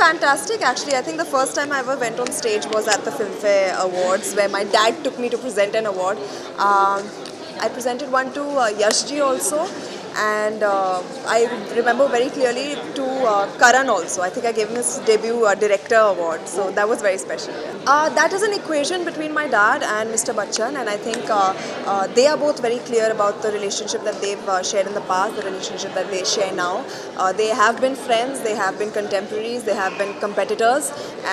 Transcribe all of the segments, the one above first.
fantastic actually. I think the first time I ever went on stage was at the Filmfare Awards where my dad took me to present an award. I presented one to Yashji also, and I remember very clearly to Karan also. I think I gave him his debut director award, so that was very special. That is an equation between my dad and Mr. Bachchan, and I think they are both very clear about the relationship that they've shared in the past, the relationship that they share now. They have been friends, they have been contemporaries, they have been competitors,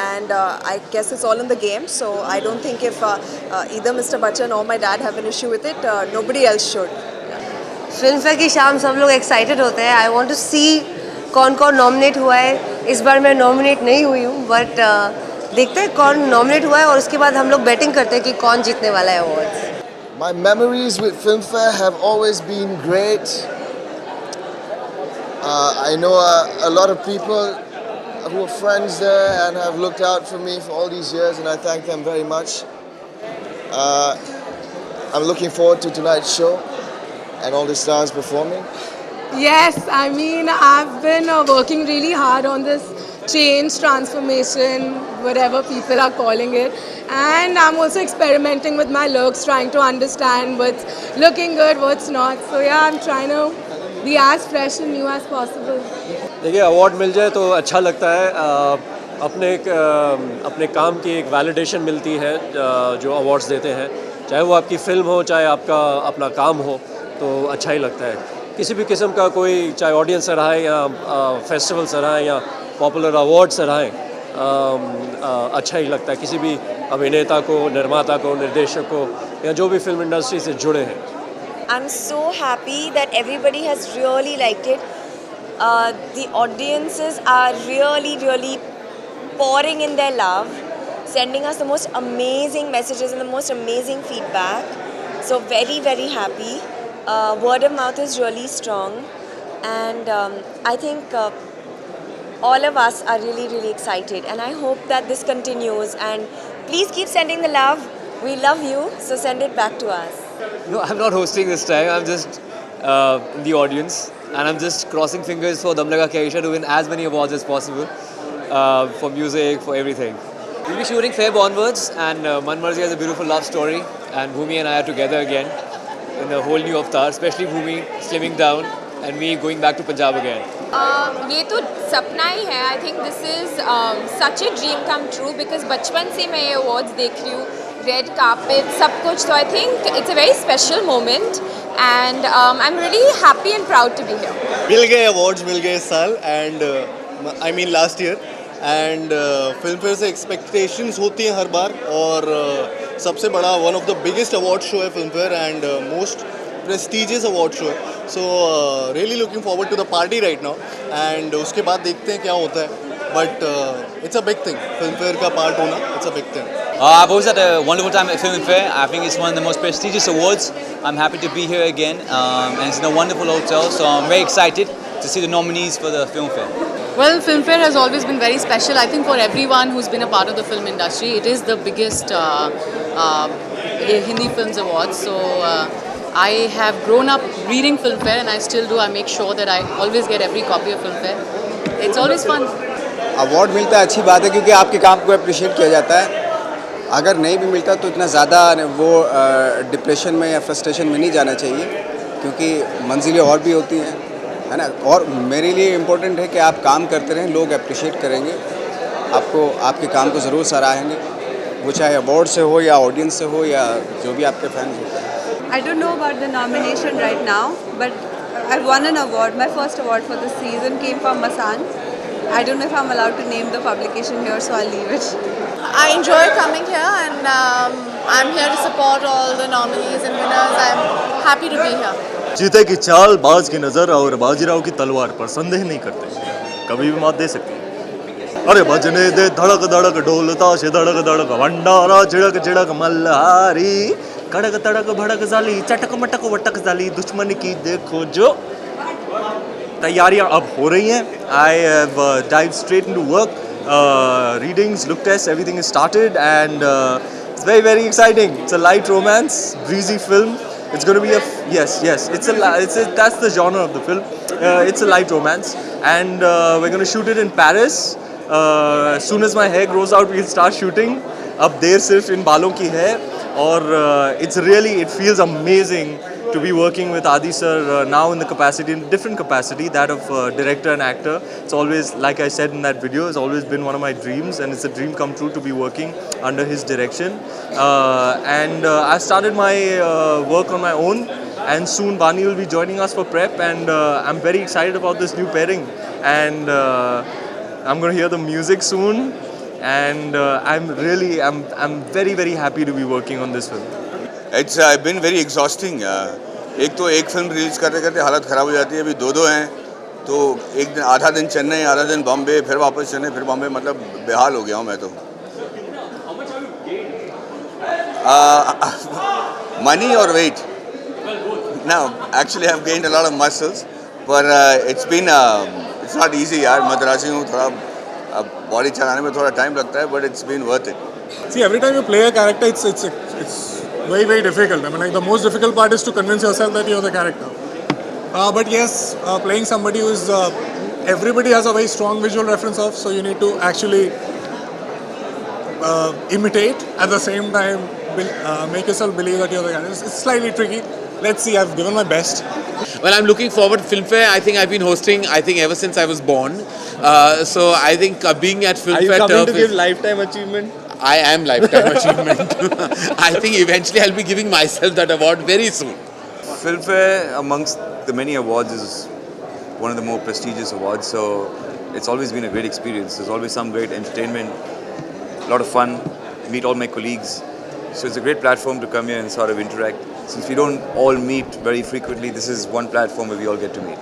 and I guess it's all in the game. So I don't think if either Mr. Bachchan or my dad have an issue with it, nobody else should. Film fair की शाम सब लोग excited होते हैं. I want to सी कौन कौन nominate हुआ है. इस बार मैं नॉमिनेट नहीं हुई हूँ, बट देखते हैं कौन नॉमिनेट हुआ है और उसके बाद हम लोग बैटिंग करते हैं कि कौन जीतने वाला है awards. My memories with Filmfare have always been great. I know a lot of people who are friends there and have looked out for me for all these years, and I thank them very much. I'm looking forward to tonight's show and all the stars performing. Yes, I mean, I've been working really hard on this change, transformation, whatever people are calling it. And I'm also experimenting with my looks, trying to understand what's looking good, what's not. So yeah, I'm trying to be as fresh and new as possible. देखिए, award मिल जाए तो अच्छा लगता है. अपने काम की एक वैलिडेशन मिलती है जो अवार्ड्स देते हैं, चाहे वो आपकी फ़िल्म हो, चाहे आपका अपना काम हो, तो अच्छा ही लगता है. किसी भी किस्म का कोई, चाहे ऑडियंस सराहे या फेस्टिवल सराहे या पॉपुलर अवार्ड सराहे, अच्छा ही लगता है किसी भी अभिनेता को, निर्माता को, निर्देशक को या जो भी फिल्म इंडस्ट्री से जुड़े हैं. I'm so happy that everybody has really liked it. The audiences are really pouring in their love, sending us the most amazing messages and the most amazing feedback. So very happy. Word of mouth is really strong, and I think all of us are really excited, and I hope that this continues, and please keep sending the love. We love you, so send it back to us. No, I'm not hosting this time. I'm just in the audience, and I'm just crossing fingers for Dum Laga Kya Isha to win as many awards as possible, for music, for everything. We'll be shooting Feb onwards, and Man Marzi has a beautiful love story, and Bhumi and I are together again in a whole new avatar, especially Bhumi slimming down and me going back to Punjab again. ये तो सपना ही है. I think this is such a dream come true because बचपन से मैं ये awards देख रही हूँ, रेड कार्पेट सब कुछ. तो I think it's a very special moment and I am really happy and proud to be here. मिल गए अवार्ड्स, मिल गए इस साल, and I mean last year, and Filmfare से एक्सपेक्टेशंस होती हैं हर बार, और सबसे बड़ा one of the biggest award show है Filmfare, and most prestigious award show है. So really looking forward to the party right now, and उसके बाद देखते हैं क्या होता है. But it's a big thing, film fair का पार्ट होना, it's a big thing. I've always had a wonderful time at Film Fair. I think it's one of the most prestigious awards. I'm happy to be here again, and it's in a wonderful hotel, so I'm very excited to see the nominees for the Film Fair. Well, Film Fair has always been very special. I think for everyone who's been a part of the film industry, it is the biggest Hindi Films Awards. So I have grown up reading Film Fair, and I still do. I make sure that I always get every copy of Film Fair. It's always fun. Award मिलता है, अच्छी बात है, क्योंकि आपके काम को appreciate किया जाता है. अगर नहीं भी मिलता तो इतना ज़्यादा वो डिप्रेशन में या फ्रस्ट्रेशन में नहीं जाना चाहिए, क्योंकि मंजिलें और भी होती हैं, है ना. और मेरे लिए इम्पोर्टेंट है कि आप काम करते रहें, लोग अप्रिशिएट करेंगे आपको, आपके काम को ज़रूर सराहेंगे, वो चाहे अवार्ड से हो या ऑडियंस से हो या जो भी आपके फैंस होते हैं. I don't know about the nomination right now, but I've won an award. My first award for this season came from Masan. I don't know if I'm allowed to name the publication here, so I'll leave it. I enjoy coming here, and I'm here to support all the nominees and winners. I'm happy to be here. चीते की चाल, बाज की नज़र और बाजीराव की तलवार पर संदेह नहीं करते, कभी भी मात दे सकते. अरे बजने दे धड़क धड़क ढोल ताशे धड़क धड़क भंडारा झिड़क झिड़क मल्हारी, कड़क तड़क भड़क जाली, चटक मटक वटक जाली, दुश्मन की देखो जो. तैयारियां अब हो रही हैं. I have dive straight into work. Readings, look tests, everything is started, and it's very exciting. It's a light romance, breezy film. It's going to be that's the genre of the film. It's a light romance, and we're going to shoot it in Paris, soon as my hair grows out, we'll start shooting. अब देर सिर्फ इन बालों की है और it feels amazing to be working with Adi sir now in different capacity, that of director and actor. It's always, like I said in that video, it's always been one of my dreams, and it's a dream come true to be working under his direction. I started my work on my own, and soon Vani will be joining us for prep, and I'm very excited about this new pairing, and I'm going to hear the music soon, and I'm very, very happy to be working on this film. It's been very exhausting. एक तो एक film release करते करते हालत ख़राब हो जाती है, अभी दो हैं, तो एक दिन आधा दिन चेन्नई, आधा दिन बॉम्बे, फिर वापस चेन्नई, फिर बॉम्बे, मतलब बेहाल हो गया हूँ मैं तो. Money or weight? No, actually I've gained a lot of muscles, but it's not easy यार. मद्रासी हूँ, थोड़ा बॉडी चलाने में थोड़ा टाइम लगता है, but it's been worth it. See, every time you play a character, it's very, very difficult. I mean, like, the most difficult part is to convince yourself that you're the character. But yes, playing somebody who is everybody has a very strong visual reference of, so you need to actually imitate at the same time, make yourself believe that you're the character. It's slightly tricky. Let's see. I've given my best. Well, I'm looking forward to Filmfare. I think I've been hosting, ever since I was born. So I think being at Filmfare. Are you coming to give lifetime achievement? I am lifetime achievement. I think eventually I'll be giving myself that award very soon. Filmfare, amongst the many awards, is one of the more prestigious awards. So it's always been a great experience. There's always some great entertainment, a lot of fun, meet all my colleagues. So it's a great platform to come here and sort of interact. Since we don't all meet very frequently, this is one platform where we all get to meet.